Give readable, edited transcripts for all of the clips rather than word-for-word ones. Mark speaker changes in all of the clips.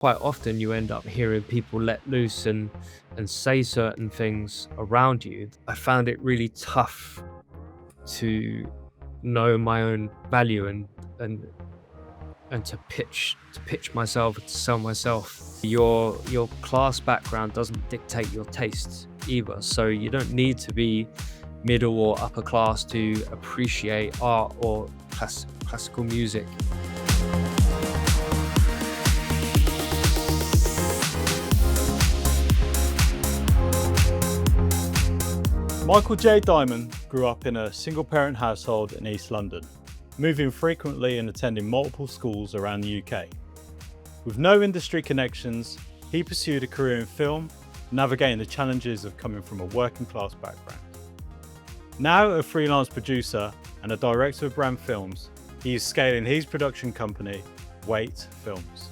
Speaker 1: quite often you end up hearing people let loose and say certain things around you. I found it really tough to know my own value and and to pitch myself, to sell myself. Your class background doesn't dictate your tastes either, so you don't need to be middle or upper class to appreciate art or classical music.
Speaker 2: Michael J. Diamond grew up in a single-parent household in East London, moving frequently and attending multiple schools around the UK. With no industry connections, he pursued a career in film, navigating the challenges of coming from a working-class background. Now a freelance producer and a director of PRandMarketing, he is scaling his production company, Wait Films,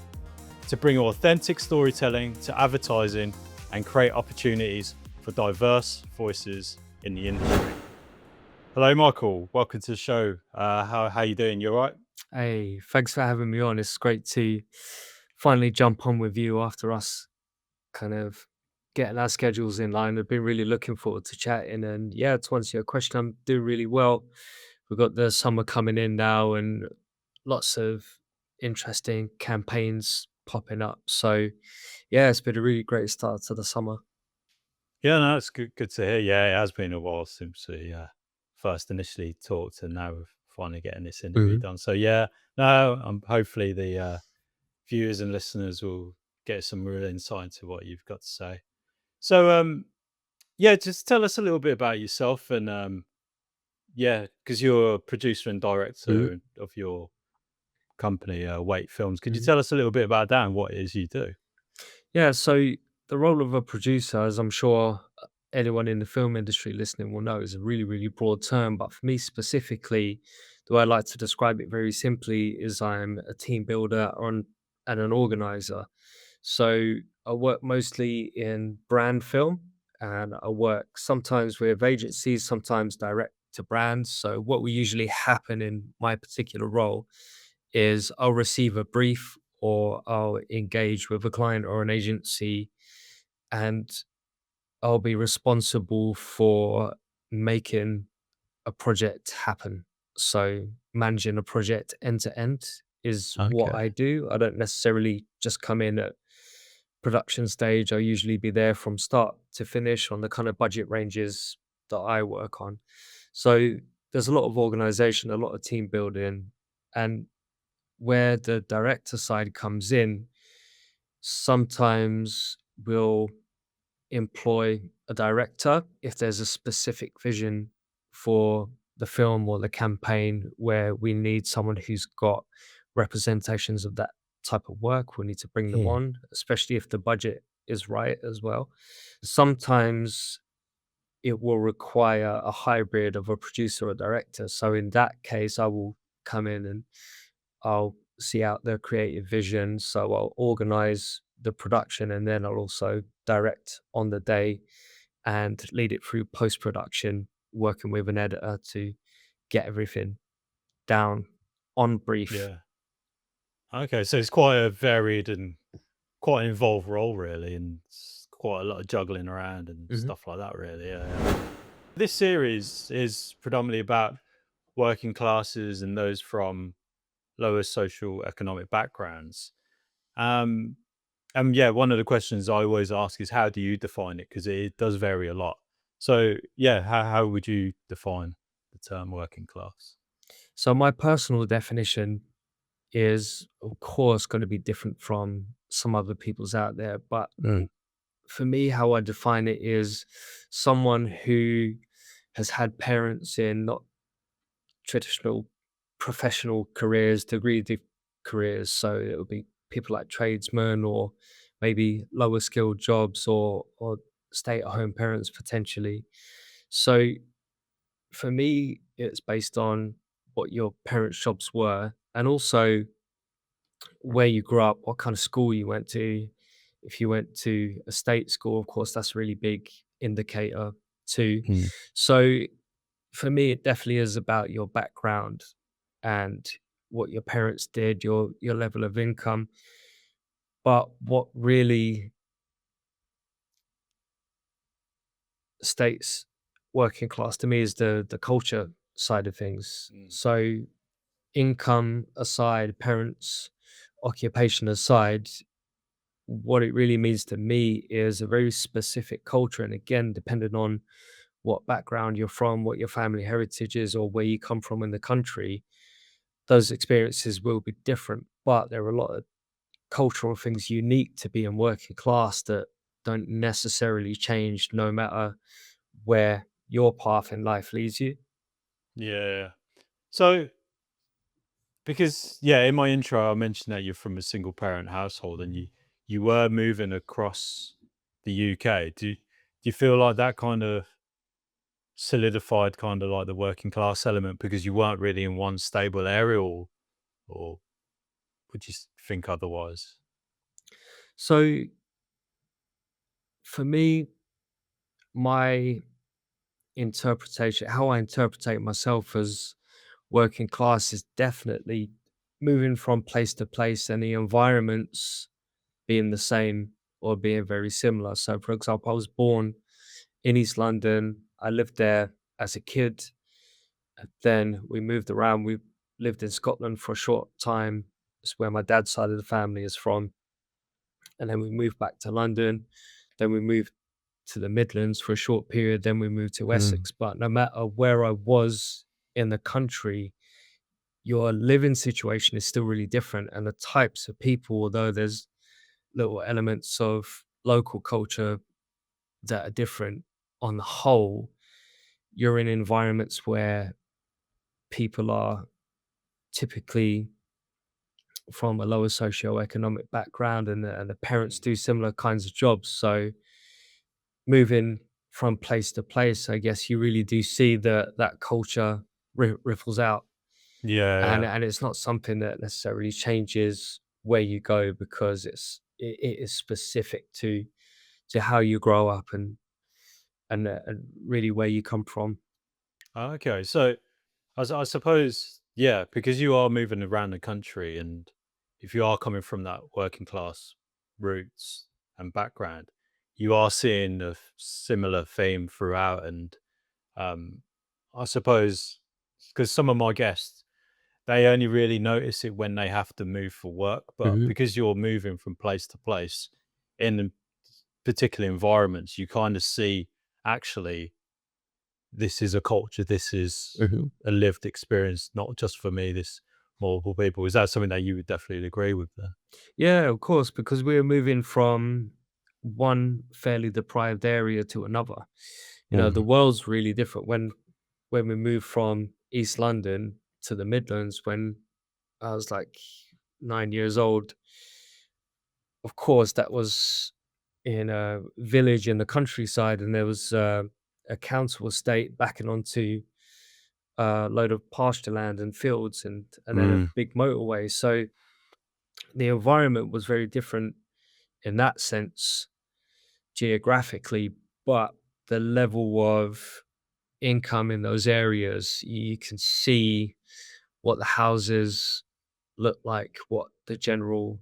Speaker 2: to bring authentic storytelling to advertising and create opportunities for diverse voices in the industry. Hello, Michael. Welcome to the show. How you doing? You all right?
Speaker 1: Hey, thanks for having me on. It's great to finally jump on with you after us kind of getting our schedules in line. I've been really looking forward to chatting. And yeah, to answer your question, I'm doing really well. We've got the summer coming in now and lots of interesting campaigns popping up. So yeah, it's been a really great start to the summer.
Speaker 2: Yeah, no, it's good to hear. Yeah, it has been a while since we first initially talked, and now we're finally getting this interview
Speaker 1: Mhm.
Speaker 2: done. So yeah, no, hopefully the viewers and listeners will get some real insight into what you've got to say. So yeah, just tell us a little bit about yourself, and yeah, because you're a producer and
Speaker 1: Mhm.
Speaker 2: director of your company, Wait Films. Could you
Speaker 1: Mhm.
Speaker 2: tell us a little bit about that and what it is you do?
Speaker 1: Yeah, so the role of a producer, as I'm sure anyone in the film industry listening will know, is a really, really broad term. But for me specifically, the way I like to describe it very simply is I'm a team builder and an organizer. So I work mostly in brand film and I work sometimes with agencies, sometimes direct to brands. So what will usually happen in my particular role is I'll receive a brief or I'll engage with a client or an agency and I'll be responsible for making a project happen. So managing a project end to end is what
Speaker 2: Okay.
Speaker 1: I do. I don't necessarily just come in at production stage. I usually be there from start to finish on the kind of budget ranges that I work on. So there's a lot of organization, a lot of team building, and where the director side comes in, sometimes we'll employ a director if there's a specific vision for the film or the campaign where we need someone who's got representations of that type of work. We need to bring them
Speaker 2: Hmm.
Speaker 1: on, especially if the budget is right as well. Sometimes it will require a hybrid of a producer or director. So in that case, I will come in and I'll see out the creative vision. So I'll organize the production and then I'll also direct on the day and lead it through post production, working with an editor to get everything down on brief.
Speaker 2: Yeah. Okay, so it's quite a varied and quite an involved role, really, and it's quite a lot of juggling around and
Speaker 1: Mhm.
Speaker 2: stuff like that, really. Yeah, yeah. This series is predominantly about working classes and those from lower social economic backgrounds. Um, and yeah, one of the questions I always ask is how do you define it? Because it does vary a lot. So yeah, how would you define the term working class?
Speaker 1: So my personal definition is, of course, going to be different from some other people's out there. But
Speaker 2: Mm.
Speaker 1: for me, how I define it is someone who has had parents in not traditional professional careers, careers. So it would be people like tradesmen or maybe lower skilled jobs or stay at home parents potentially. So for me, it's based on what your parents' jobs were and also where you grew up, what kind of school you went to. If you went to a state school, of course, that's a really big indicator too.
Speaker 2: Mm.
Speaker 1: So for me, it definitely is about your background and what your parents did, your level of income. But what really states working class to me is the culture side of things.
Speaker 2: Mm.
Speaker 1: So income aside, parents' occupation aside, what it really means to me is a very specific culture. And again, depending on what background you're from, what your family heritage is, or where you come from in the country, those experiences will be different. But there are a lot of cultural things unique to being working class that don't necessarily change no matter where your path in life leads you.
Speaker 2: Yeah. So, because yeah, in my intro, I mentioned that you're from a single parent household and you were moving across the UK. Do you feel like that kind of solidified kind of like the working class element because you weren't really in one stable area, or would you think otherwise?
Speaker 1: So for me, my interpretation, how I interpret myself as working class is definitely moving from place to place and the environments being the same or being very similar. So, for example, I was born in East London. I lived there as a kid. Then we moved around. We lived in Scotland for a short time. It's where my dad's side of the family is from. And then we moved back to London. Then we moved to the Midlands for a short period. Then we moved to
Speaker 2: Mm.
Speaker 1: Essex. But no matter where I was in the country, your living situation is still really different. And the types of people, although there's little elements of local culture that are different, on the whole, you're in environments where people are typically from a lower socioeconomic background and the parents do similar kinds of jobs. So moving from place to place, I guess you really do see that culture ripples out.
Speaker 2: Yeah, yeah.
Speaker 1: And it's not something that necessarily changes where you go because it is specific to how you grow up and really where you come from.
Speaker 2: Okay, so I suppose, yeah, because you are moving around the country, and if you are coming from that working class roots and background, you are seeing a similar theme throughout. And um, I suppose because some of my guests, they only really notice it when they have to move for work, but
Speaker 1: Hmm.
Speaker 2: because you're moving from place to place in particular environments, you kind of see actually this is a culture, this is
Speaker 1: Hmm.
Speaker 2: a lived experience, not just for me, this multiple people. Is that something that you would definitely agree with there?
Speaker 1: Yeah, of course, because we're moving from one fairly deprived area to another. The
Speaker 2: Mm.
Speaker 1: world's really different when we moved from East London to the Midlands when I was like 9 years old. Of course, that was in a village in the countryside, and there was a council estate backing onto a load of pasture land and fields, and then a
Speaker 2: Mm.
Speaker 1: big motorway. So the environment was very different in that sense geographically, but the level of income in those areas, you can see what the houses look like, what the general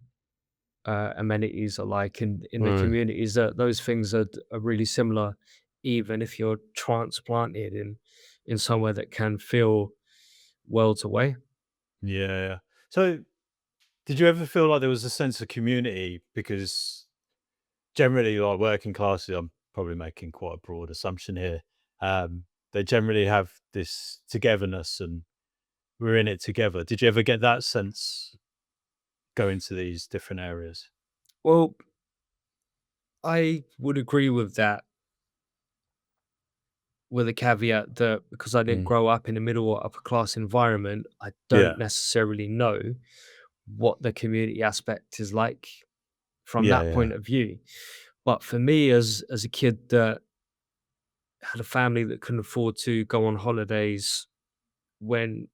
Speaker 1: amenities are like in the
Speaker 2: Mm.
Speaker 1: communities. That those things are really similar, even if you're transplanted in somewhere that can feel worlds away.
Speaker 2: Yeah, yeah. So, did you ever feel like there was a sense of community? Because generally, like working classes, I'm probably making quite a broad assumption here. They generally have this togetherness and we're in it together. Did you ever get that sense going to these different areas?
Speaker 1: Well, I would agree with that, with a caveat that because I didn't
Speaker 2: Mm.
Speaker 1: grow up in a middle or upper class environment, I
Speaker 2: Yeah,
Speaker 1: don't necessarily know what the community aspect is like from
Speaker 2: yeah,
Speaker 1: that
Speaker 2: yeah.
Speaker 1: point of view. But for me, as a kid that had a family that couldn't afford to go on holidays, when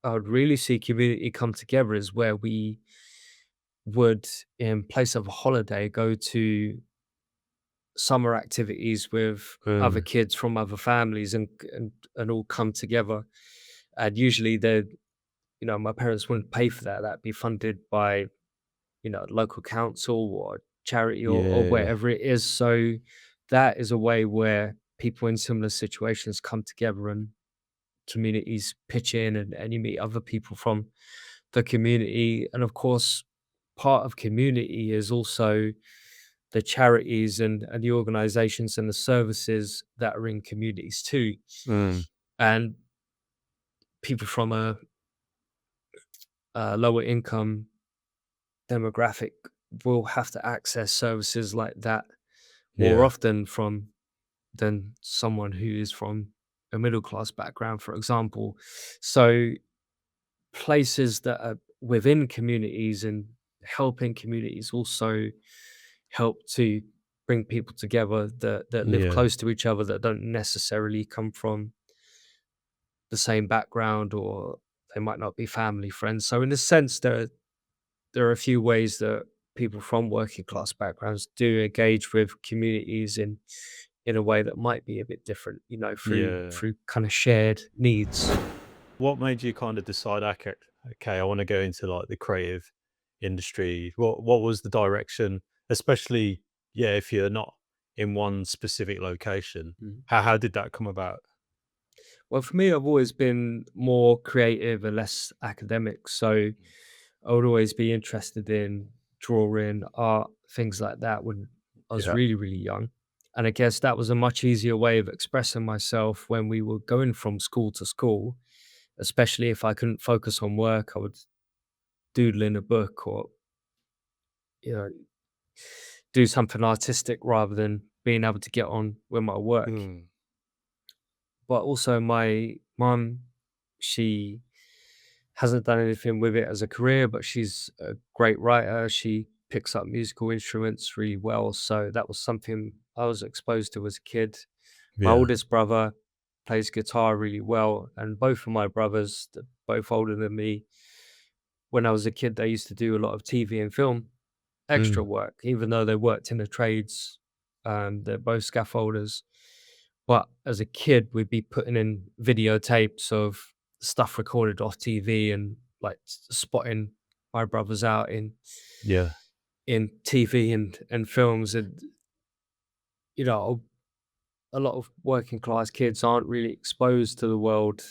Speaker 1: I would really see community come together is where we would, in place of a holiday, go to summer activities with other
Speaker 2: Mm.
Speaker 1: kids from other families and all come together. And usually my parents wouldn't pay for that. That'd be funded by local council or charity or
Speaker 2: Yeah.
Speaker 1: wherever it is. So that is a way where people in similar situations come together and communities pitch in, and you meet other people from the community. And of course, part of community is also the charities and the organizations and the services that are in communities too.
Speaker 2: Mm.
Speaker 1: And people from a lower income demographic will have to access services like that more
Speaker 2: Yeah.
Speaker 1: often from than someone who is from a middle class background, for example. So places that are within communities and helping communities also help to bring people together that live
Speaker 2: Yeah.
Speaker 1: close to each other, that don't necessarily come from the same background, or they might not be family friends. So in a sense, there are a few ways that people from working class backgrounds do engage with communities in a way that might be a bit different, through
Speaker 2: Yeah.
Speaker 1: kind of shared needs.
Speaker 2: What made you kind of decide, okay, okay, I want to go into like the creative industry? What was the direction, especially yeah, if you're not in one specific location?
Speaker 1: Mm.
Speaker 2: How did that come about?
Speaker 1: Well, for me, I've always been more creative and less academic. So I would always be interested in drawing, art, things like that when I was
Speaker 2: Yeah.
Speaker 1: really, really young. And I guess that was a much easier way of expressing myself when we were going from school to school, especially if I couldn't focus on work. I would doodle in a book, or, you know, do something artistic rather than being able to get on with my work.
Speaker 2: Mm.
Speaker 1: But also, my mum, she hasn't done anything with it as a career, but she's a great writer. She picks up musical instruments really well. So that was something I was exposed to as a kid. My
Speaker 2: Yeah.
Speaker 1: oldest brother plays guitar really well. And both of my brothers, both older than me, when I was a kid, they used to do a lot of TV and film extra
Speaker 2: Mm.
Speaker 1: work, even though they worked in the trades. They're both scaffolders. But as a kid, we'd be putting in videotapes of stuff recorded off TV, and like spotting my brothers out
Speaker 2: Yeah.
Speaker 1: in TV and films. And you know, a lot of working class kids aren't really exposed to the world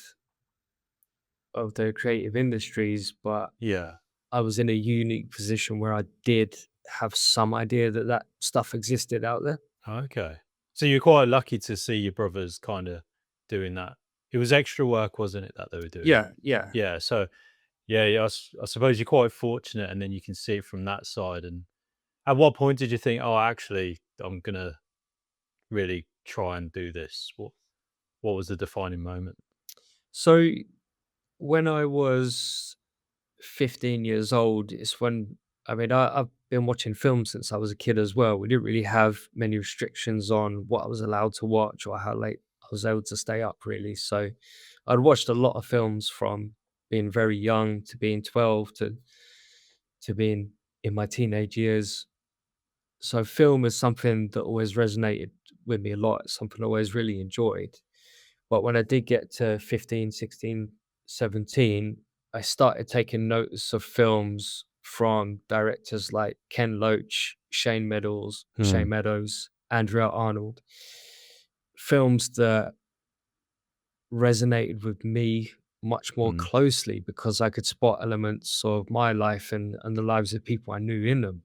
Speaker 1: of the creative industries, but
Speaker 2: Yeah.
Speaker 1: I was in a unique position where I did have some idea that that stuff existed out there.
Speaker 2: Okay. So you're quite lucky to see your brothers kind of doing that. It was extra work, wasn't it, that they were doing?
Speaker 1: Yeah, yeah.
Speaker 2: Yeah. So yeah, yeah. I suppose you're quite fortunate, and then you can see it from that side. And at what point did you think, oh, actually, I'm gonna really try and do this? What was the defining moment?
Speaker 1: So when I was 15 years old, it's when, I mean, I've been watching films since I was a kid as well. We didn't really have many restrictions on what I was allowed to watch or how late I was able to stay up, really. So I'd watched a lot of films from being very young to being 12 to being in my teenage years. So film is something that always resonated with me a lot. It's something I always really enjoyed. But when I did get to 15, 16, 17, I started taking notice of films from directors like Ken Loach, Shane
Speaker 2: Hmm.
Speaker 1: Meadows, Andrea Arnold. Films that resonated with me much more
Speaker 2: Hmm.
Speaker 1: closely because I could spot elements of my life and the lives of people I knew in them.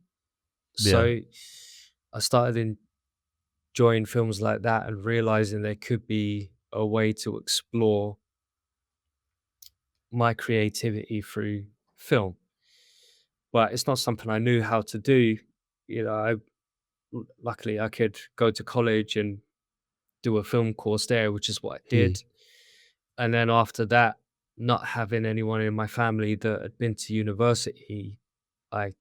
Speaker 2: Yeah.
Speaker 1: So I started enjoying films like that and realizing there could be a way to explore my creativity through film. But it's not something I knew how to do. Luckily I could go to college and do a film course there, which is what I
Speaker 2: Hmm.
Speaker 1: did. And then after that, not having anyone in my family that had been to university, I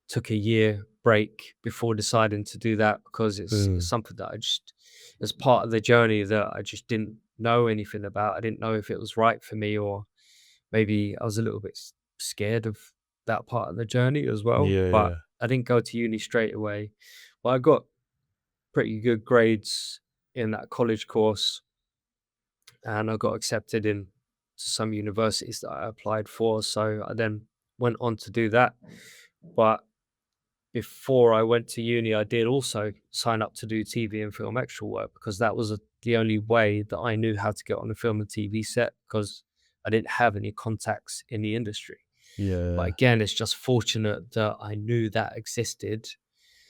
Speaker 1: took a year break before deciding to do that because it's
Speaker 2: Hmm.
Speaker 1: something that it's part of the journey that I just didn't know anything about. I didn't know if it was right for me, or maybe I was a little bit scared of that part of the journey as well.
Speaker 2: Yeah.
Speaker 1: But
Speaker 2: Yeah.
Speaker 1: I didn't go to uni straight away. But I got pretty good grades in that college course, and I got accepted in to some universities that I applied for. So I then went on to do that. But before I went to uni, I did also sign up to do TV and film extra work because that was the only way that I knew how to get on a film and TV set because I didn't have any contacts in the industry. But
Speaker 2: Yeah.
Speaker 1: again, it's just fortunate that I knew that existed,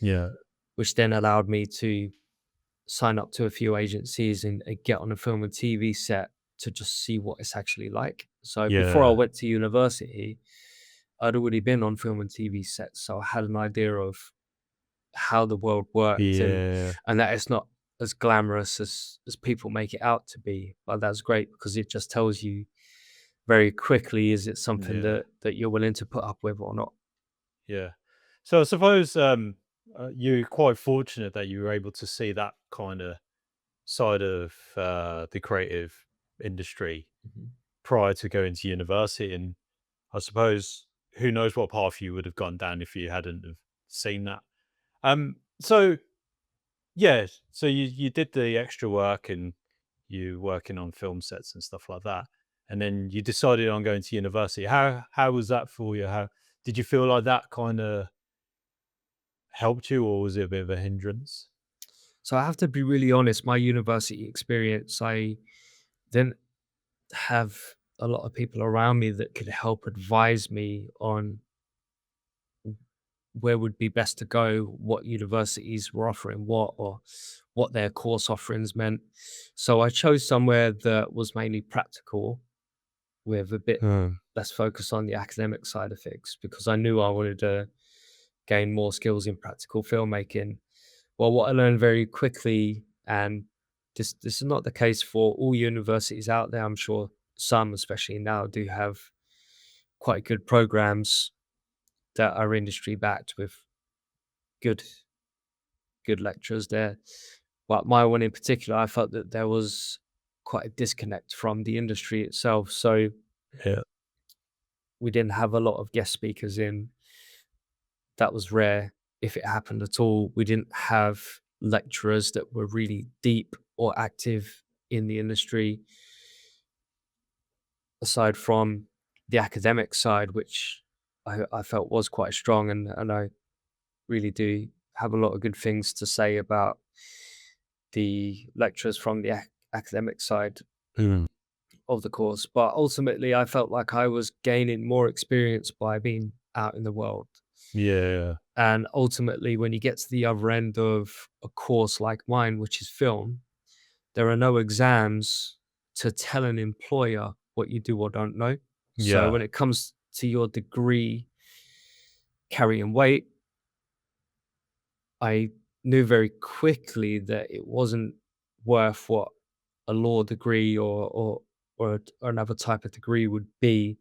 Speaker 2: Yeah.
Speaker 1: which then allowed me to sign up to a few agencies and get on a film and TV set to just see what it's actually like. So before I
Speaker 2: Yeah.
Speaker 1: went to university, I'd already been on film and TV sets, so I had an idea of how the world worked
Speaker 2: Yeah.
Speaker 1: and that it's not as glamorous as people make it out to be. But that's great because it just tells you very quickly is it something
Speaker 2: Yeah.
Speaker 1: that you're willing to put up with or not.
Speaker 2: Yeah. So I suppose you're quite fortunate that you were able to see that kind of side of the creative industry
Speaker 1: Mhm.
Speaker 2: prior to going to university, and I suppose who knows what path you would have gone down if you hadn't have seen that. So yeah, so you did the extra work and you working on film sets and stuff like that, and then you decided on going to university. How was that for you? How did you feel like that kind of helped you, or was it a bit of a hindrance?
Speaker 1: So I have to be really honest, my university experience, I didn't have a lot of people around me that could help advise me on where would be best to go, what universities were offering what, or what their course offerings meant. So I chose somewhere that was mainly practical with a bit
Speaker 2: Mm.
Speaker 1: less focus on the academic side of things because I knew I wanted to gain more skills in practical filmmaking. Well, what I learned very quickly, and this is not the case for all universities out there, I'm sure some, especially now, do have quite good programs that are industry backed with good good lecturers there. But my one in particular, I felt that there was quite a disconnect from the industry itself. So
Speaker 2: Yeah.
Speaker 1: we didn't have a lot of guest speakers in. That was rare if it happened at all. We didn't have lecturers that were really deep or active in the industry, aside from the academic side, which I felt was quite strong. And I really do have a lot of good things to say about the lecturers from the academic side
Speaker 2: Mm.
Speaker 1: of the course. But ultimately, I felt like I was gaining more experience by being out in the world.
Speaker 2: Yeah.
Speaker 1: And ultimately, when you get to the other end of a course like mine, which is film, there are no exams to tell an employer what you do or don't know. So
Speaker 2: Yeah.
Speaker 1: when it comes to your degree carrying weight, I knew very quickly that it wasn't worth what a law degree or another type of degree would be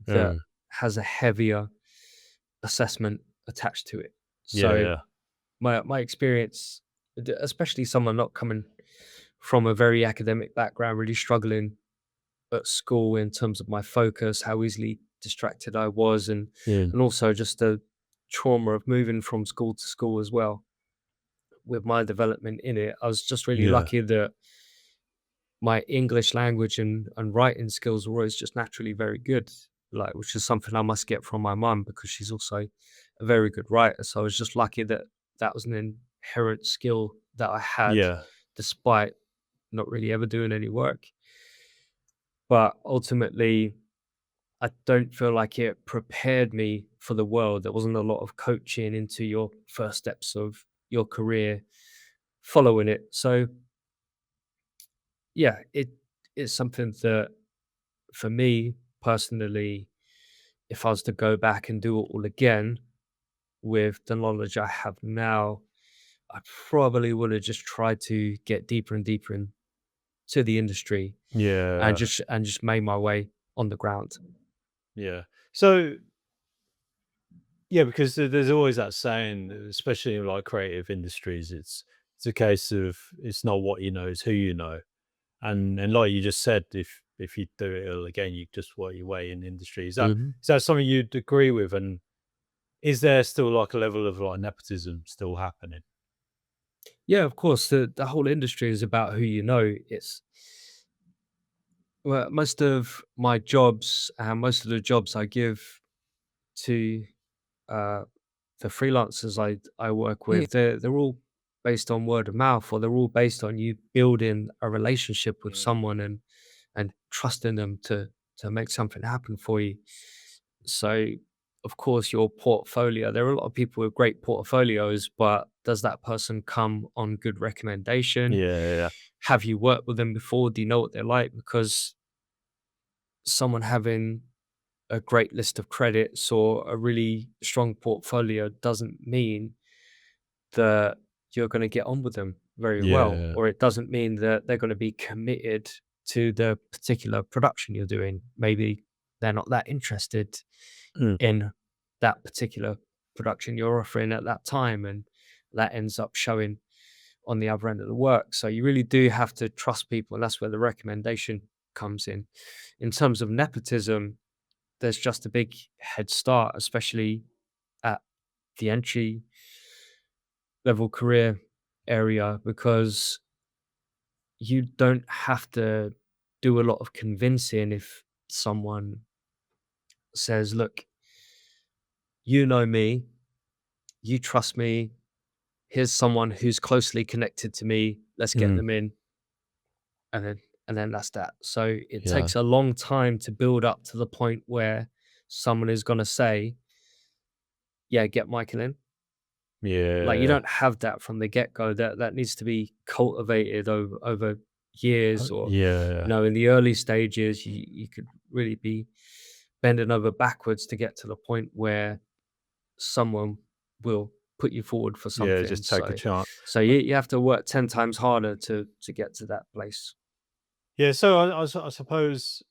Speaker 1: that
Speaker 2: Mm.
Speaker 1: has a heavier assessment attached to it.
Speaker 2: Yeah.
Speaker 1: So
Speaker 2: Yeah.
Speaker 1: my experience, especially someone not coming from a very academic background, really struggling at school in terms of my focus, how easily distracted I was,
Speaker 2: Yeah.
Speaker 1: and also just the trauma of moving from school to school as well. With my development in it, I was just really
Speaker 2: Yeah.
Speaker 1: lucky that my English language and writing skills were always just naturally very good, like which is something I must get from my mum because she's also a very good writer. So I was just lucky that that was an inherent skill that I had,
Speaker 2: Yeah.
Speaker 1: despite not really ever doing any work. But ultimately, I don't feel like it prepared me for the world. There wasn't a lot of coaching into your first steps of your career following it. So yeah, it is something that for me personally, if I was to go back and do it all again with the knowledge I have now, I probably would have just tried to get deeper and deeper into the industry
Speaker 2: Yeah.
Speaker 1: and just made my way on the ground.
Speaker 2: Yeah. So yeah, because there's always that saying, especially in like creative industries, it's a case of it's not what you know, it's who you know. And like you just said, if you do it all again, you just work your way in the industry.
Speaker 1: Mhm.
Speaker 2: Is that something you'd agree with? And is there still like a level of like nepotism still happening?
Speaker 1: Yeah, of course. The whole industry is about who you know. It's well, most of my jobs and most of the jobs I give to uh, the freelancers I work
Speaker 2: Mm.
Speaker 1: with, they're all based on word of mouth, or they're all based on you building a relationship with
Speaker 2: Mm.
Speaker 1: someone and trusting them to make something happen for you. So, of course, your portfolio, there are a lot of people with great portfolios, but does that person come on good recommendation?
Speaker 2: Yeah, yeah, yeah.
Speaker 1: Have you worked with them before? Do you know what they're like? Because someone having a great list of credits or a really strong portfolio doesn't mean that you're going to get on with them very well,
Speaker 2: Yeah.
Speaker 1: or it doesn't mean that they're going to be committed to the particular production you're doing. Maybe they're not that interested
Speaker 2: Mm.
Speaker 1: in that particular production you're offering at that time, and that ends up showing on the other end of the work. So you really do have to trust people, and that's where the recommendation comes in. In terms of nepotism, there's just a big head start, especially at the entry level career area, because you don't have to do a lot of convincing if someone says, look, you know me, you trust me, here's someone who's closely connected to me, let's get
Speaker 2: Mm.
Speaker 1: them in, and then that's that. So it
Speaker 2: Yeah.
Speaker 1: takes a long time to build up to the point where someone is going to say, yeah, get Michael in. Like, you
Speaker 2: Yeah.
Speaker 1: don't have that from the get-go. That needs to be cultivated over years, or,
Speaker 2: Yeah.
Speaker 1: in the early stages, you could really be bending over backwards to get to the point where someone will put you forward for
Speaker 2: Yeah,
Speaker 1: something.
Speaker 2: just take a
Speaker 1: So
Speaker 2: chance.
Speaker 1: so you have to work 10 times harder to get to that place.
Speaker 2: Yeah, so I suppose,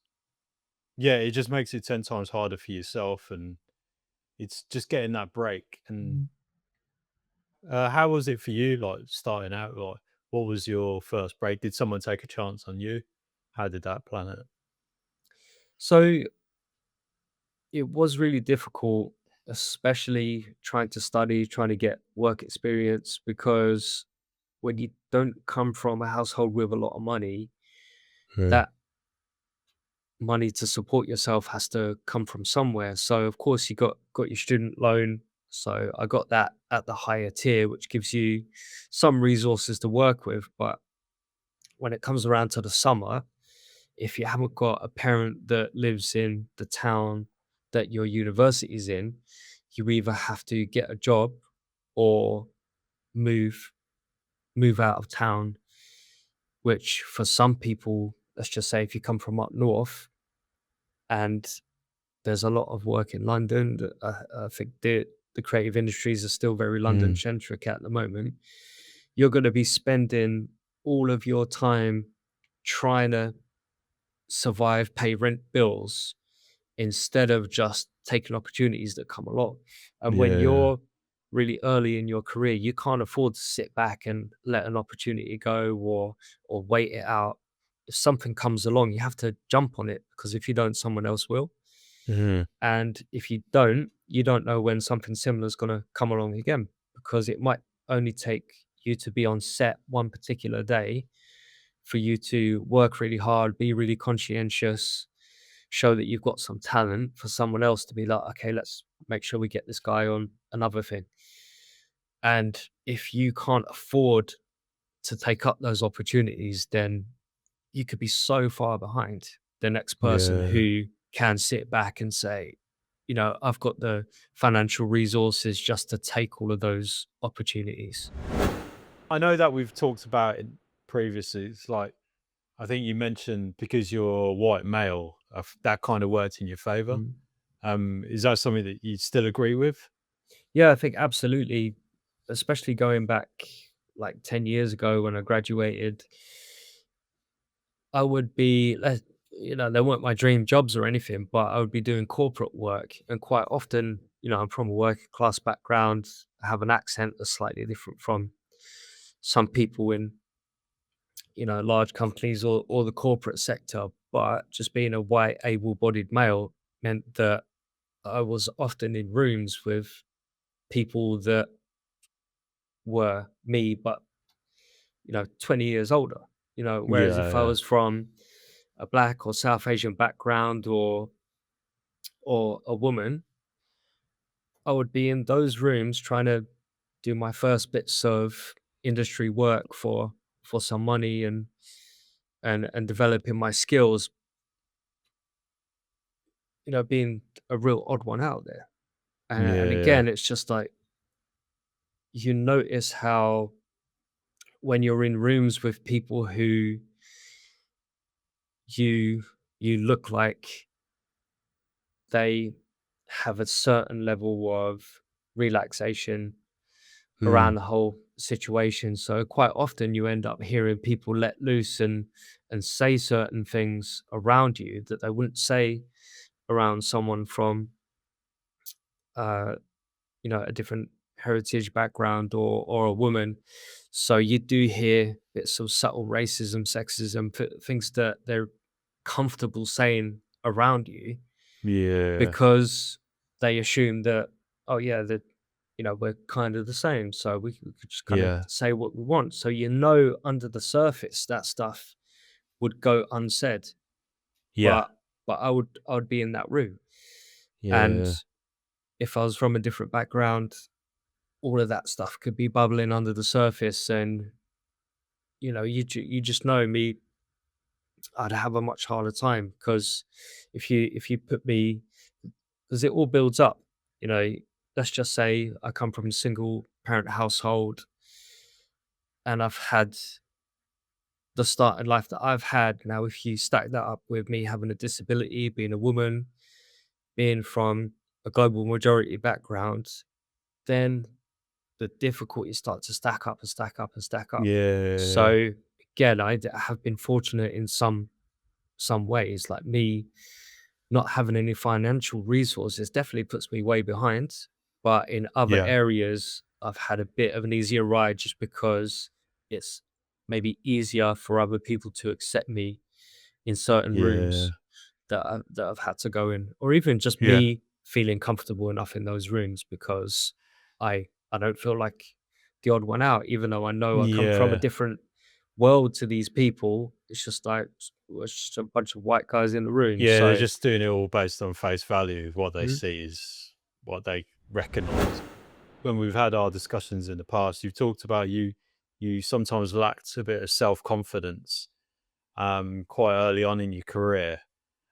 Speaker 2: yeah, it just makes it 10 times harder for yourself, and it's just getting that break. And how was it for you, like, starting out? Like, what was your first break? Did someone take a chance on you? How did that plan it?
Speaker 1: So it was really difficult, especially trying to study, trying to get work experience, because when you don't come from a household with a lot of money,
Speaker 2: Yeah.
Speaker 1: that money to support yourself has to come from somewhere. So of course you got your student loan. So I got that at the higher tier, which gives you some resources to work with. But when it comes around to the summer, if you haven't got a parent that lives in the town that your university is in, you either have to get a job or move move out of town, which for some people, let's just say if you come from up north and there's a lot of work in London, I think the creative industries are still very London
Speaker 2: Mm.
Speaker 1: centric at the moment. You're going to be spending all of your time trying to survive, pay rent, bills, instead of just taking opportunities that come along. And when
Speaker 2: Yeah.
Speaker 1: you're really early in your career, you can't afford to sit back and let an opportunity go, or wait it out. If something comes along, you have to jump on it, because if you don't, someone else will.
Speaker 2: Mhm.
Speaker 1: And if you don't know when something similar is going to come along again, because it might only take you to be on set one particular day for you to work really hard, be really conscientious, show that you've got some talent, for someone else to be like, okay, let's make sure we get this guy on another thing. And if you can't afford to take up those opportunities, then you could be so far behind the next person
Speaker 2: Yeah.
Speaker 1: who can sit back and say, I've got the financial resources just to take all of those opportunities.
Speaker 2: I know that we've talked about it previously. It's like, I think you mentioned because you're white male, that kind of worked in your favor.
Speaker 1: Mm.
Speaker 2: Is that something that you still agree with?
Speaker 1: Yeah, I think absolutely, especially going back like 10 years ago when I graduated, I would be, they weren't my dream jobs or anything, but I would be doing corporate work. And quite often, I'm from a working class background, I have an accent that's slightly different from some people in, large companies, or the corporate sector. But just being a white, able bodied male meant that I was often in rooms with people that were me, but 20 years older. Whereas
Speaker 2: Yeah,
Speaker 1: if I
Speaker 2: yeah.
Speaker 1: was from a black or South Asian background, or a woman, I would be in those rooms trying to do my first bits of industry work for some money and developing my skills, being a real odd one out there. And
Speaker 2: Yeah.
Speaker 1: again, it's just like you notice how when you're in rooms with people who you you look like they have a certain level of relaxation around
Speaker 2: Mm.
Speaker 1: the whole situation. So quite often you end up hearing people let loose and say certain things around you that they wouldn't say around someone from uh a different heritage background or a woman. So you do hear bits of subtle racism, sexism, things that they're comfortable saying around you
Speaker 2: Yeah.
Speaker 1: because they assume that, oh yeah, that we're kind of the same, so we could just kind of
Speaker 2: Yeah.
Speaker 1: say what we want. So under the surface that stuff would go unsaid,
Speaker 2: Yeah.
Speaker 1: but I would be in that room, and
Speaker 2: Yeah.
Speaker 1: if I was from a different background, all of that stuff could be bubbling under the surface, and you just know me, I'd have a much harder time because if you put me, because it all builds up. You know, let's just say I come from a single parent household and I've had the start in life that I've had. Now, if you stack that up with me having a disability, being a woman, being from a global majority background, then the difficulties start to stack up and stack up and stack up.
Speaker 2: Yeah.
Speaker 1: So again, have been fortunate in some ways, like me not having any financial resources definitely puts me way behind. But in other
Speaker 2: Yeah.
Speaker 1: areas, I've had a bit of an easier ride just because it's maybe easier for other people to accept me in certain
Speaker 2: Yeah.
Speaker 1: rooms that I've had to go in, or even just
Speaker 2: Yeah.
Speaker 1: me feeling comfortable enough in those rooms because I don't feel like the odd one out, even though I know I come from a
Speaker 2: Yeah.
Speaker 1: different world to these people. It's just like it's just a bunch of white guys in the room.
Speaker 2: Yeah, they're
Speaker 1: So
Speaker 2: just doing it all based on face value. What they
Speaker 1: mhm,
Speaker 2: see is what they recognize. When we've had our discussions in the past, you've talked about you sometimes lacked a bit of self-confidence quite early on in your career.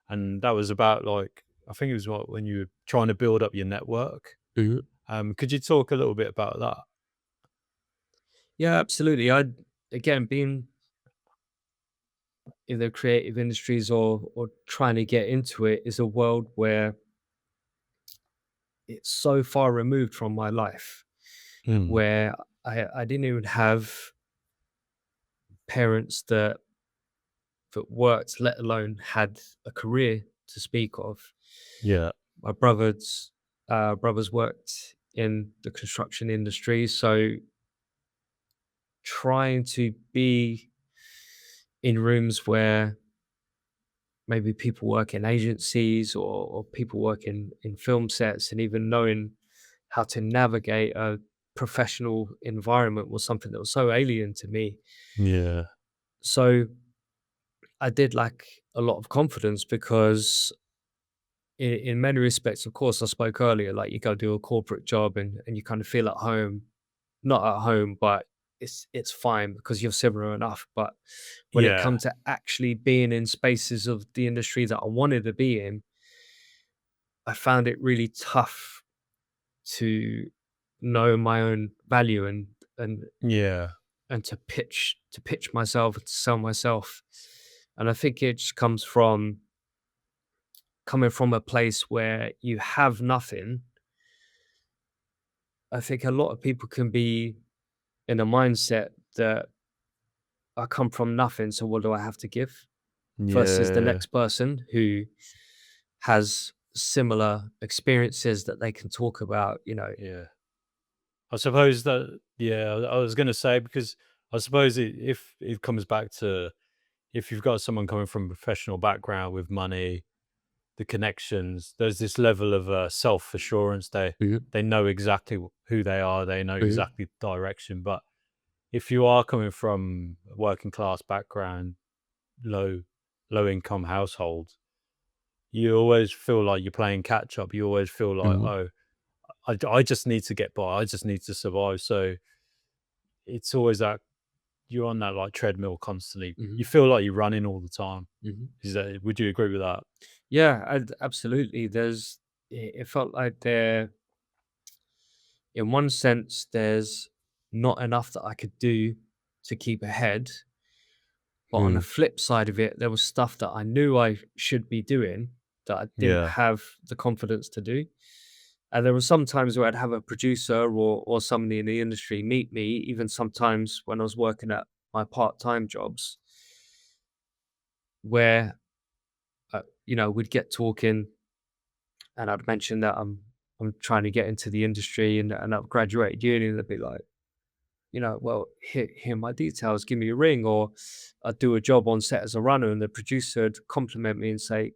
Speaker 2: And that was about like I think it was what when you were trying to build up your network.
Speaker 1: mhm.
Speaker 2: Could you talk a little bit about that?
Speaker 1: Yeah, absolutely. I again being in the creative industries or trying to get into it is a world where it's so far removed from my life
Speaker 2: Mm.
Speaker 1: where I didn't even have parents that worked, let alone had a career to speak of.
Speaker 2: Yeah.
Speaker 1: My brothers worked in the construction industry, so trying to be in rooms where maybe people work in agencies or people work in film sets, and even knowing how to navigate a professional environment was something that was so alien to me.
Speaker 2: Yeah.
Speaker 1: So I did lack a lot of confidence because in many respects, of course, I spoke earlier, like you go do a corporate job and you kind of feel at home, not at home, but it's fine because you're similar enough. But when it
Speaker 2: Yeah.
Speaker 1: comes to actually being in spaces of the industry that I wanted to be in, I found it really tough to know my own value and
Speaker 2: Yeah.
Speaker 1: and to pitch myself and to sell myself. And I think it just comes from coming from a place where you have nothing. I think a lot of people can be in a mindset that I come from nothing, so what do I have to give? Versus the
Speaker 2: Yeah.
Speaker 1: next person who has similar experiences that they can talk about.
Speaker 2: Yeah. I suppose that yeah, I was gonna say because I suppose if it comes back to if you've got someone coming from a professional background with money, the connections, there's this level of self assurance.
Speaker 1: Mhm,
Speaker 2: They know exactly who they are. They know
Speaker 1: mhm,
Speaker 2: exactly the direction. But if you are coming from a working class background, low low income household, you always feel like you're playing catch up. You always feel like
Speaker 1: mhm,
Speaker 2: oh. I just need to get by. I just need to survive. So it's always that you're on that like treadmill constantly.
Speaker 1: Mhm,
Speaker 2: You feel like you're running all the time.
Speaker 1: mhm.
Speaker 2: Is that? Would you agree with that?
Speaker 1: Yeah, absolutely. It felt like in one sense, there's not enough that I could do to keep ahead. But on the
Speaker 2: Mm.
Speaker 1: flip side of it, there was stuff that I knew I should be doing that I didn't
Speaker 2: Yeah.
Speaker 1: have the confidence to do. And there were some times where I'd have a producer or somebody in the industry meet me, even sometimes when I was working at my part-time jobs, where we'd get talking, and I'd mention that I'm trying to get into the industry and I've graduated uni, and they'd be like, well, here are my details, give me a ring. Or I'd do a job on set as a runner, and the producer would compliment me and say,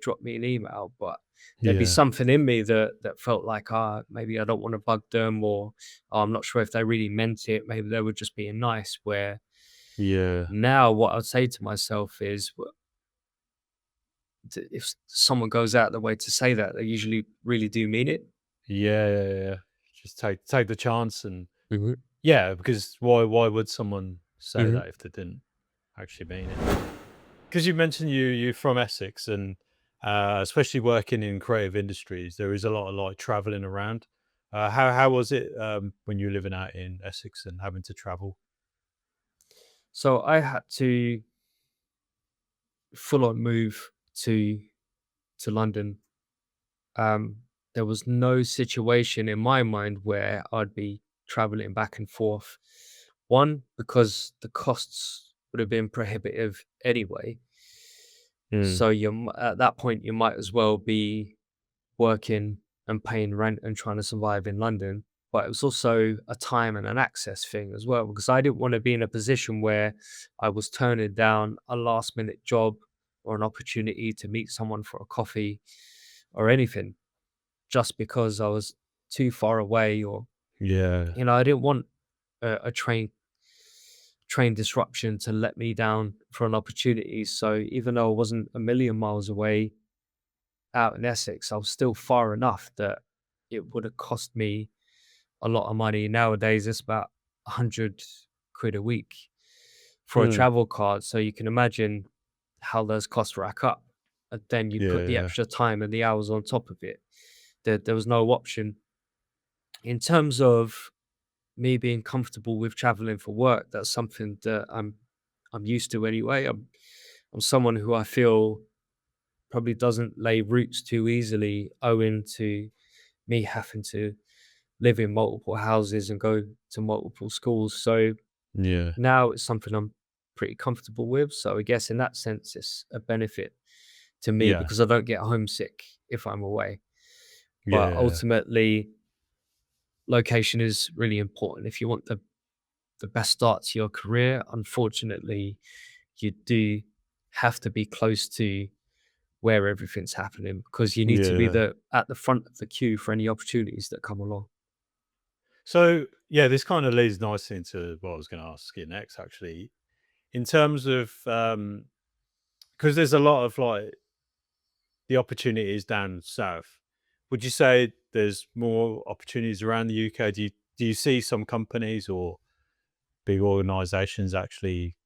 Speaker 1: drop me an email. But there'd be
Speaker 2: Yeah.
Speaker 1: something in me that felt like, maybe I don't want to bug them, or I'm not sure if they really meant it. Maybe they were just being nice. Where
Speaker 2: Yeah.
Speaker 1: now what I'd say to myself is, if someone goes out the way to say that, they usually really do mean it.
Speaker 2: Yeah. Yeah. Yeah. Just take the chance and
Speaker 1: Mhm,
Speaker 2: yeah, because why would someone say
Speaker 1: mhm.
Speaker 2: that if they didn't actually mean it? Because you mentioned you're from Essex and especially working in creative industries, there is a lot of like traveling around. How was it when you were living out in Essex and having to travel?
Speaker 1: So I had to full on move to London. Um, there was no situation in my mind where I'd be traveling back and forth. One, because the costs would have been prohibitive anyway.
Speaker 2: Mm.
Speaker 1: So at that point, you might as well be working and paying rent and trying to survive in London. But it was also a time and an access thing as well, because I didn't want to be in a position where I was turning down a last minute job or an opportunity to meet someone for a coffee or anything just because I was too far away. Or,
Speaker 2: Yeah.
Speaker 1: I didn't want a train disruption to let me down for an opportunity. So even though I wasn't a million miles away out in Essex, I was still far enough that it would have cost me a lot of money. Nowadays, it's about 100 quid a week for a
Speaker 2: Mm.
Speaker 1: travel card. So you can imagine how those costs rack up. And then you'd
Speaker 2: Yeah.
Speaker 1: put the
Speaker 2: Yeah.
Speaker 1: extra time and the hours on top of it. There was no option. In terms of me being comfortable with traveling for work, that's something that I'm used to anyway. I'm someone who I feel probably doesn't lay roots too easily, owing to me having to live in multiple houses and go to multiple schools. So
Speaker 2: Yeah.
Speaker 1: now it's something I'm pretty comfortable with. So I guess in that sense, it's a benefit to me
Speaker 2: Yeah.
Speaker 1: because I don't get homesick if I'm away. But
Speaker 2: Yeah.
Speaker 1: ultimately, location is really important. If you want the best start to your career, unfortunately, you do have to be close to where everything's happening because you need to be
Speaker 2: Yeah.
Speaker 1: at the front of the queue for any opportunities that come along.
Speaker 2: So yeah, this kind of leads nicely into what I was going to ask you next, actually, in terms of because there's a lot of like the opportunities down south. Would you say there's more opportunities around the UK? Do you see some companies or big organisations actually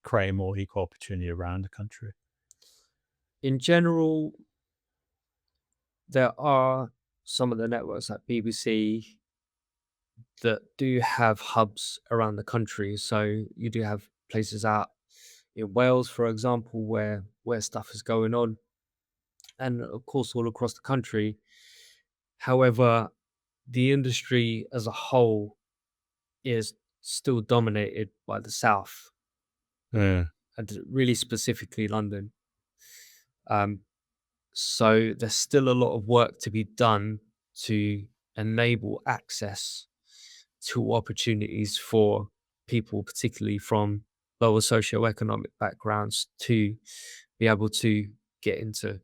Speaker 2: creating more equal opportunity around the country?
Speaker 1: In general, there are some of the networks like BBC that do have hubs around the country. So you do have places out in Wales, for example, where stuff is going on, and of course all across the country. However, the industry as a whole is still dominated by the South,
Speaker 2: Yeah.
Speaker 1: and really specifically London. Um, so there's still a lot of work to be done to enable access to opportunities for people, particularly from lower socioeconomic backgrounds, to be able to get into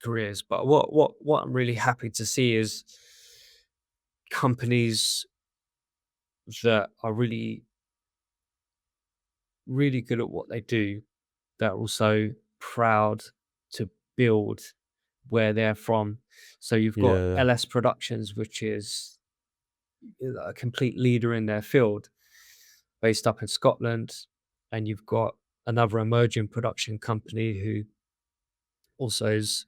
Speaker 1: careers. But what I'm really happy to see is companies that are really good at what they do, that are also proud to build where they're from. So you've got
Speaker 2: Yeah.
Speaker 1: LS Productions, which is a complete leader in their field, based up in Scotland, and you've got another emerging production company who also is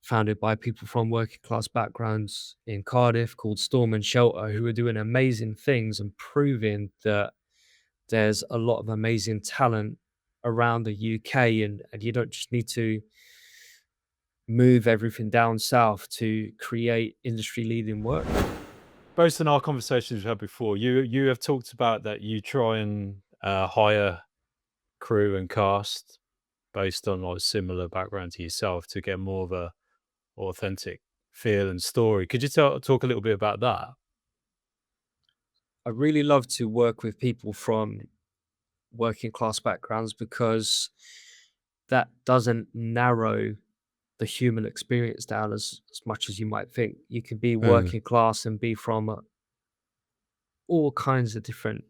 Speaker 1: founded by people from working class backgrounds in Cardiff called Storm and Shelter, who are doing amazing things and proving that there's a lot of amazing talent around the UK, and you don't just need to move everything down south to create industry leading work.
Speaker 2: Based on our conversations we've had before, you have talked about that you try and hire crew and cast based on like similar background to yourself to get more of a authentic feel and story. Could you talk a little bit about that?
Speaker 1: I really love to work with people from working class backgrounds because that doesn't narrow the human experience down as much as you might think. You can be
Speaker 2: Mm,
Speaker 1: working class and be from all kinds of different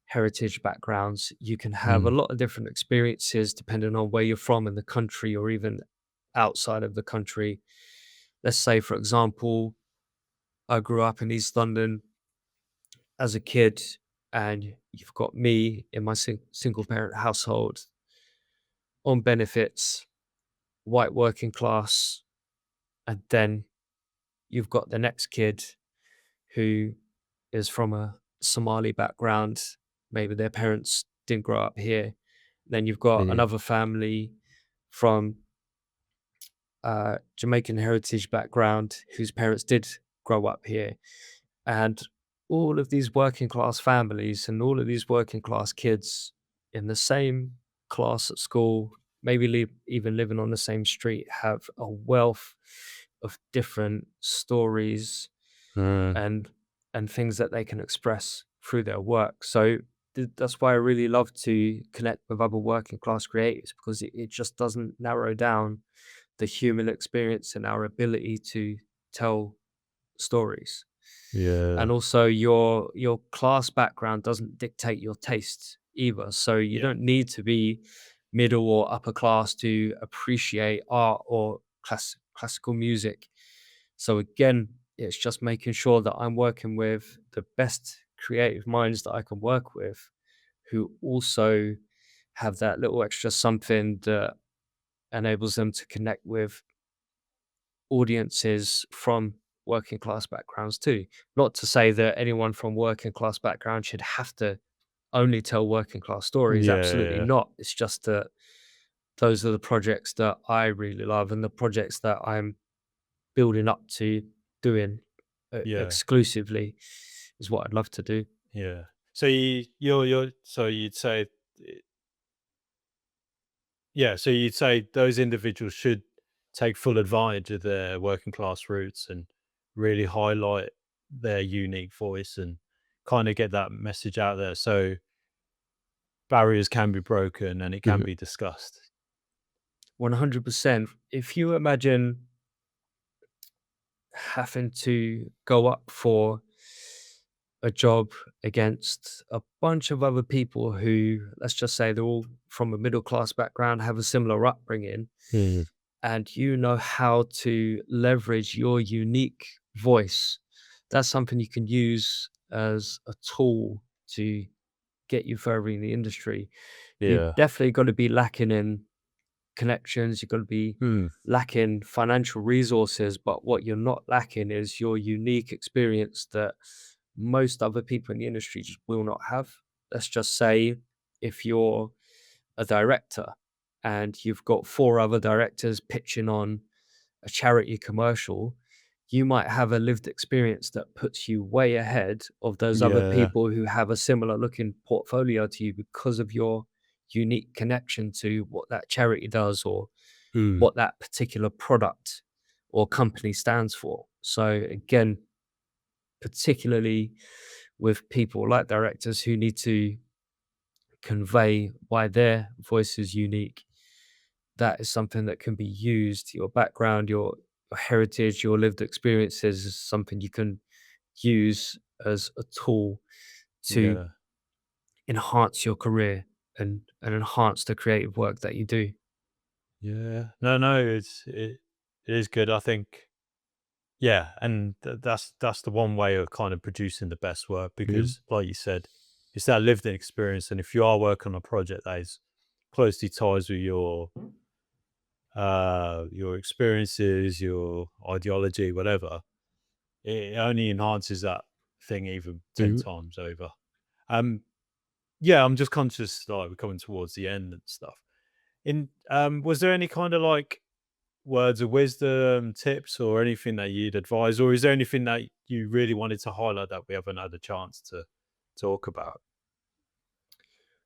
Speaker 1: heritage backgrounds. You can have a
Speaker 2: mm,
Speaker 1: lot of different experiences depending on where you're from in the country or even outside of the country. Let's say, for example, I grew up in East London as a kid, and you've got me in my single parent household on benefits, white working class, and then you've got the next kid who is from a Somali background. Maybe their parents didn't grow up here. Then you've got
Speaker 2: mm,
Speaker 1: another family from Jamaican heritage background whose parents did grow up here. And all of these working class families and all of these working class kids in the same class at school, maybe even living on the same street, have a wealth of different stories
Speaker 2: mm.
Speaker 1: and things that they can express through their work. So that's why I really love to connect with other working class creators, because it just doesn't narrow down the human experience and our ability to tell stories. And
Speaker 2: Yeah,
Speaker 1: also your class background doesn't dictate your tastes either. So you
Speaker 2: yeah,
Speaker 1: don't need to be middle or upper class to appreciate art or classical music. So again, it's just making sure that I'm working with the best creative minds that I can work with, who also have that little extra something that enables them to connect with audiences from working class backgrounds too. Not to say that anyone from working class background should have to only tell working class stories. Absolutely
Speaker 2: yeah,
Speaker 1: not. It's just that those are the projects that I really love and the projects that I'm building up to doing
Speaker 2: yeah,
Speaker 1: exclusively is what I'd love to do.
Speaker 2: yeah. So you're so you'd say yeah, so you'd say those individuals should take full advantage of their working class roots and really highlight their unique voice and kind of get that message out there so barriers can be broken and it can
Speaker 1: Mhm.
Speaker 2: be discussed.
Speaker 1: 100%. If you imagine having to go up for a job against a bunch of other people who, let's just say, they're all from a middle class background, have a similar upbringing,
Speaker 2: Mm,
Speaker 1: and you know how to leverage your unique voice. That's something you can use as a tool to get you further in the industry. You've
Speaker 2: yeah.
Speaker 1: definitely got to be lacking in connections, you've got to be
Speaker 2: Mm,
Speaker 1: lacking financial resources, but what you're not lacking is your unique experience that most other people in the industry just will not have. Let's just say if you're a director and you've got four other directors pitching on a charity commercial, you might have a lived experience that puts you way ahead of those other
Speaker 2: yeah.
Speaker 1: people who have a similar looking portfolio to you because of your unique connection to what that charity does or
Speaker 2: Mm,
Speaker 1: what that particular product or company stands for. So again, particularly with people like directors who need to convey why their voice is unique, that is something that can be used. Your background, your heritage, your lived experiences is something you can use as a tool to
Speaker 2: yeah.
Speaker 1: enhance your career and enhance the creative work that you do.
Speaker 2: Yeah. No, no, it is good. I think, yeah, and that's the one way of kind of producing the best work
Speaker 1: Yeah.
Speaker 2: because, like you said, it's that lived experience. And if you are working on a project that is closely ties with your experiences, your ideology, whatever, it only enhances that thing even 10
Speaker 1: Yeah.
Speaker 2: times over. Um, yeah, I'm just conscious like we're coming towards the end and stuff. Was there any kind of like words of wisdom, tips, or anything that you'd advise, or is there anything that you really wanted to highlight that we haven't had a chance to talk about?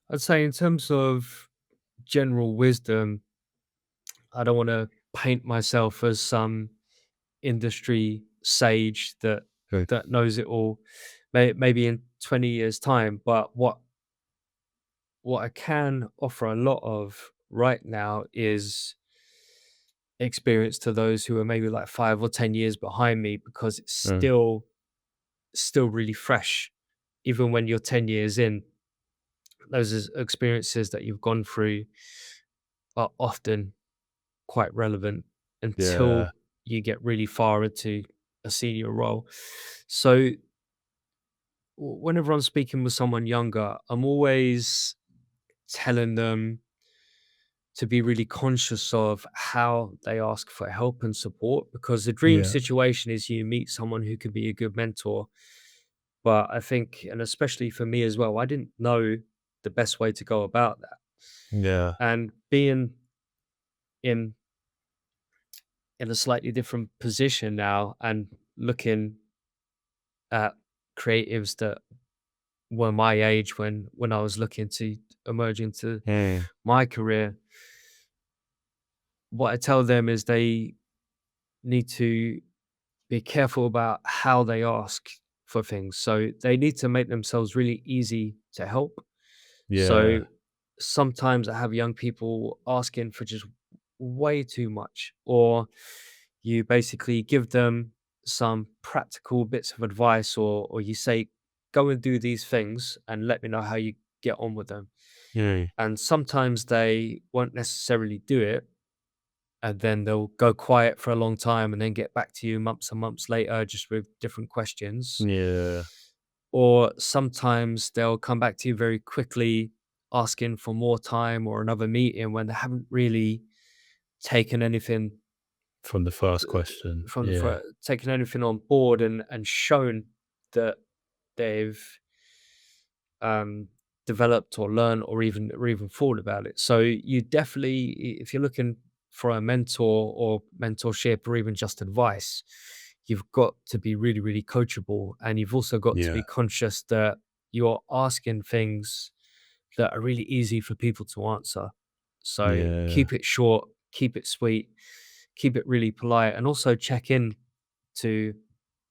Speaker 1: I'd say in terms of general wisdom, I don't want to paint myself as some industry sage
Speaker 2: Okay.
Speaker 1: that knows it all. Maybe in 20 years' time, but what I can offer a lot of right now is experience to those who are maybe like 5 or 10 years behind me because it's
Speaker 2: Mm,
Speaker 1: still really fresh. Even when you're 10 years in, experiences that you've gone through are often quite relevant
Speaker 2: yeah,
Speaker 1: until you get really far into a senior role. So whenever I'm speaking with someone younger, I'm always telling them to be really conscious of how they ask for help and support because the dream
Speaker 2: yeah,
Speaker 1: situation is you meet someone who can be a good mentor. But I think, and especially for me as well, I didn't know the best way to go about that.
Speaker 2: yeah,
Speaker 1: And being in a slightly different position now and looking at creatives that were my age when I was looking to emerge into
Speaker 2: mm,
Speaker 1: my career, what I tell them is they need to be careful about how they ask for things. So they need to make themselves really easy to help. So
Speaker 2: yeah,
Speaker 1: sometimes I have young people asking for just way too much, or you basically give them some practical bits of advice, or you say, go and do these things and let me know how you get on with them.
Speaker 2: yeah,
Speaker 1: And sometimes they won't necessarily do it. And then they'll go quiet for a long time and then get back to you months and months later just with different questions.
Speaker 2: yeah,
Speaker 1: Or sometimes they'll come back to you very quickly asking for more time or another meeting when they haven't really taken anything
Speaker 2: from the first question. Yeah,
Speaker 1: taken anything on board and shown that they've um, developed or learned or even thought about it. So you definitely, if you're looking for a mentor or mentorship or even just advice, you've got to be really, really coachable, and you've also got to
Speaker 2: yeah,
Speaker 1: be conscious that you're asking things that are really easy for people to answer. So
Speaker 2: yeah,
Speaker 1: keep it short, keep it sweet, keep it really polite, and also check in to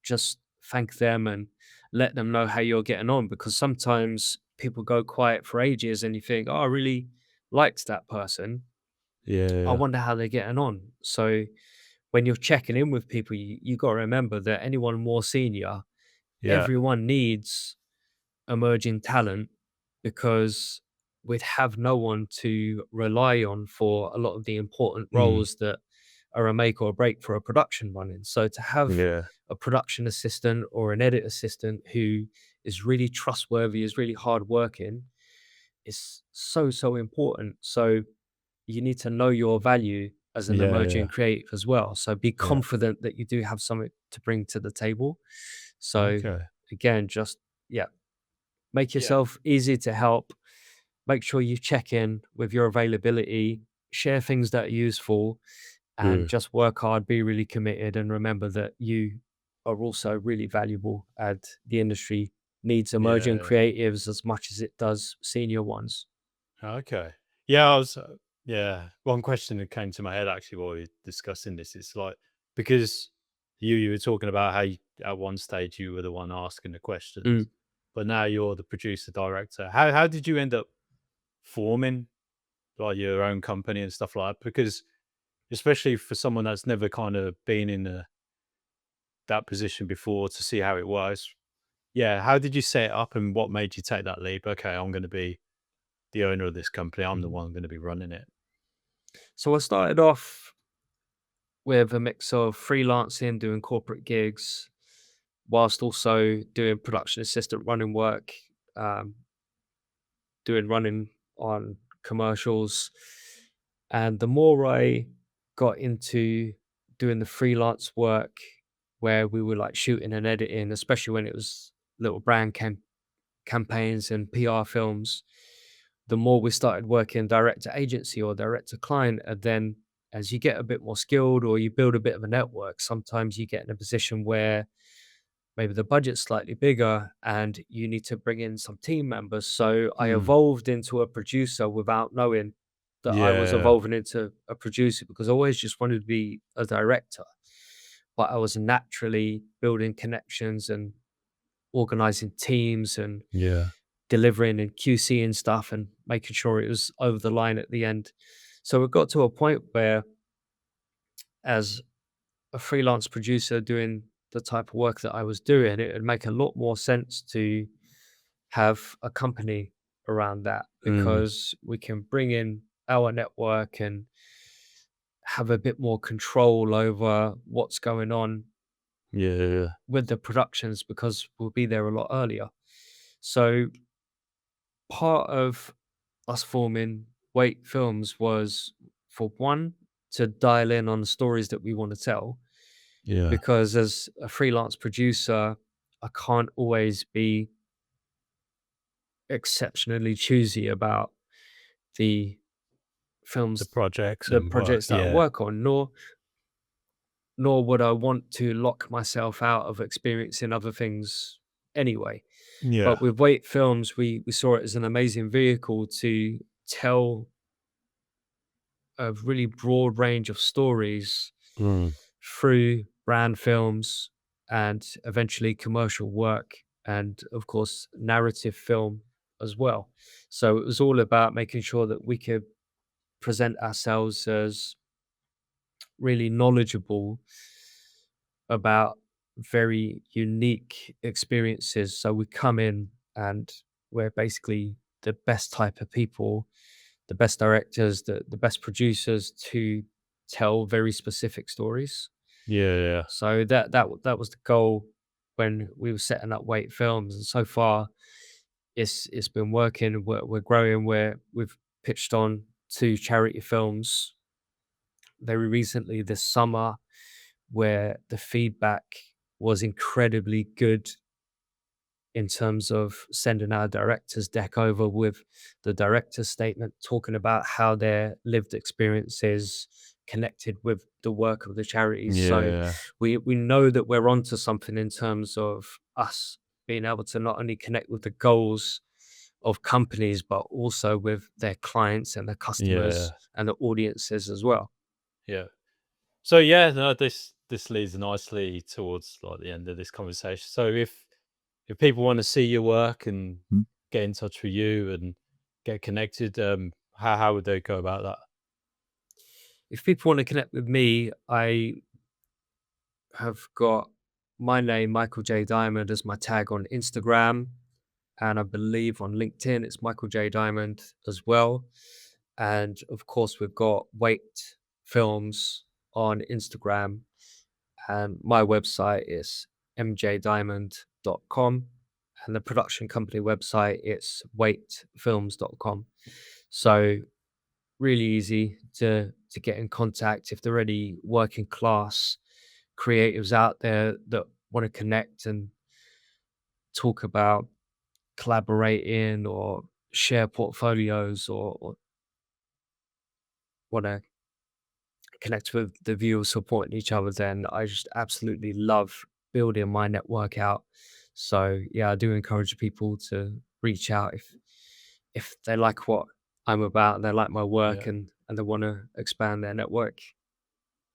Speaker 1: just thank them and let them know how you're getting on because sometimes people go quiet for ages and you think, oh, I really liked that person. I
Speaker 2: yeah,
Speaker 1: wonder how they're getting on. So when you're checking in with people, you got to remember that anyone more senior,
Speaker 2: yeah,
Speaker 1: everyone needs emerging talent because we'd have no one to rely on for a lot of the important
Speaker 2: mm,
Speaker 1: roles that are a make or break for a production running. So to have
Speaker 2: yeah,
Speaker 1: a production assistant or an edit assistant who is really trustworthy, is really hardworking, is so important. So you need to know your value as an
Speaker 2: yeah, yeah,
Speaker 1: emerging creative as well. So be
Speaker 2: yeah.
Speaker 1: confident that you do have something to bring to the table. So
Speaker 2: Okay.
Speaker 1: again, just yeah, make
Speaker 2: Yeah.
Speaker 1: yourself easy to help. Make sure you check in with your availability, share things that are useful, and
Speaker 2: Good.
Speaker 1: just work hard, be really committed, and remember that you are also really valuable and the industry needs emerging
Speaker 2: Yeah.
Speaker 1: creatives as much as it does senior ones.
Speaker 2: Okay. Yeah, I was. Yeah, one question that came to my head actually while we were discussing this. It's like because you were talking about how at one stage you were the one asking the
Speaker 1: Mm.
Speaker 2: questions, but now you're the producer director. How did you end up forming like your own company and stuff like that? Because especially for someone that's never kind of been in that position before to see how it was. Yeah, how did you set it up and what made you take that leap? Okay, I'm going to be the owner of this company. I'm the
Speaker 1: Mhm.
Speaker 2: one going to be running it.
Speaker 1: So I started off with a mix of freelancing, doing corporate gigs, whilst also doing production assistant running work, um, doing running on commercials. And the more I got into doing the freelance work where we were like shooting and editing, especially when it was little campaigns and PR films, the more we started working direct to agency or direct to client. And then as you get a bit more skilled or you build a bit of a network, sometimes you get in a position where maybe the budget's slightly bigger and you need to bring in some team members. So I
Speaker 2: Mm.
Speaker 1: evolved into a producer without knowing that I was
Speaker 2: Yeah.
Speaker 1: evolving into a producer because I always just wanted to be a director. But I was naturally building connections and organizing teams and
Speaker 2: Yeah.
Speaker 1: delivering and QCing stuff and making sure it was over the line at the end. So it got to a point where, as a freelance producer doing the type of work that I was doing, it would make a lot more sense to have a company around that
Speaker 2: Mm.
Speaker 1: because we can bring in our network and have a bit more control over what's going on
Speaker 2: Yeah. Yeah.
Speaker 1: with the productions because we'll be there a lot earlier. So part of us forming Wait Films was, for one, to dial in on the stories that we want to tell.
Speaker 2: Yeah.
Speaker 1: Because as a freelance producer, I can't always be exceptionally choosy about the
Speaker 2: The
Speaker 1: films,
Speaker 2: projects
Speaker 1: the
Speaker 2: and work.
Speaker 1: projects that I
Speaker 2: Yeah.
Speaker 1: work on, nor would I want to lock myself out of experiencing other things anyway.
Speaker 2: Yeah.
Speaker 1: But with Wait Films, we saw it as an amazing vehicle to tell a really broad range of stories
Speaker 2: Mm.
Speaker 1: through brand films and eventually commercial work and of course narrative film as well. So it was all about making sure that we could present ourselves as really knowledgeable about very unique experiences. So we come in and we're basically the best type of people, the best directors, the best producers to tell very specific stories.
Speaker 2: Yeah. Yeah.
Speaker 1: So that was the goal when we were setting up Wait Films, and so far it's been working. We're growing. We've pitched on 2 charity films very recently this summer, where the feedback was incredibly good in terms of sending our director's deck over with the director's statement talking about how their lived experiences connected with the work of the charities. So
Speaker 2: Yeah.
Speaker 1: we know that we're onto something in terms of us being able to not only connect with the goals of companies, but also with their clients and their customers
Speaker 2: Yeah.
Speaker 1: and the audiences as well.
Speaker 2: Yeah. So yeah, no, this leads nicely towards like the end of this conversation. So if people want to see your work and get in touch with you and get connected, how would they go about that?
Speaker 1: If people want to connect with me, I have got my name, Michael J. Diamond, as my tag on Instagram. And I believe on LinkedIn, it's Michael J. Diamond as well. And of course, we've got Wait Films on Instagram. And my website is mjdiamond.com. And the production company website is waitfilms.com. So really easy to get in contact if there are any working class creatives out there that want to connect and talk about collaborating or share portfolios or want to connect with the viewers supporting each other, then I just absolutely love building my network out. So yeah, I do encourage people to reach out if they like what I'm about, they like my work
Speaker 2: Yeah.
Speaker 1: and they want to expand their network.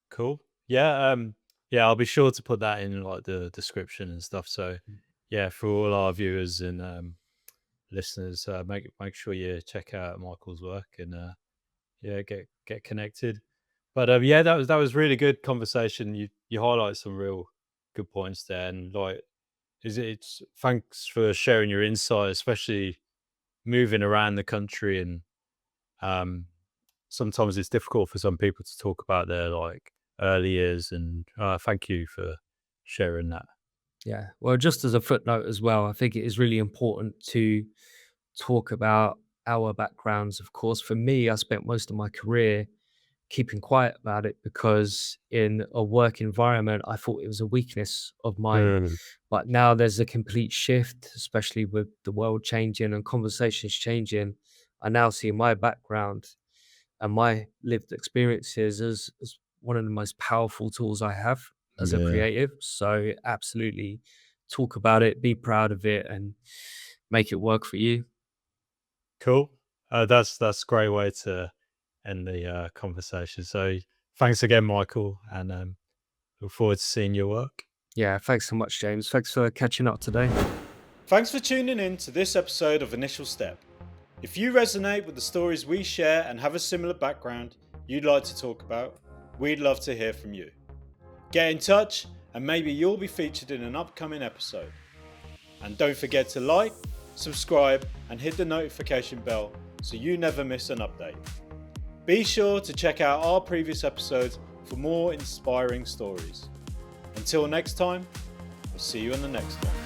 Speaker 2: Cool. Yeah. Yeah, I'll be sure to put that in like the description and stuff. So yeah, for all our viewers and listeners, make sure you check out Michael's work and yeah, get connected. But yeah, that was really good conversation. You highlight some real good points there, and like, it's thanks for sharing your insight, especially moving around the country, and um, sometimes it's difficult for some people to talk about their like early years. And thank you for sharing that.
Speaker 1: Yeah. Well, just as a footnote as well, I think it is really important to talk about our backgrounds. Of course, for me, I spent most of my career keeping quiet about it because in a work environment, I thought it was a weakness of mine.
Speaker 2: Mm.
Speaker 1: But now there's a complete shift, especially with the world changing and conversations changing. I now see my background and my lived experiences as one of the most powerful tools I have as a
Speaker 2: Yeah.
Speaker 1: creative. So absolutely talk about it, be proud of it, and make it work for you.
Speaker 2: Cool. That's a great way to end the conversation. So thanks again, Michael, and look forward to seeing your work.
Speaker 1: Yeah, thanks so much, James. Thanks for catching up today.
Speaker 2: Thanks for tuning in to this episode of Initial Step. If you resonate with the stories we share and have a similar background you'd like to talk about, we'd love to hear from you. Get in touch and maybe you'll be featured in an upcoming episode. And don't forget to like, subscribe and hit the notification bell so you never miss an update. Be sure to check out our previous episodes for more inspiring stories. Until next time, I'll see you in the next one.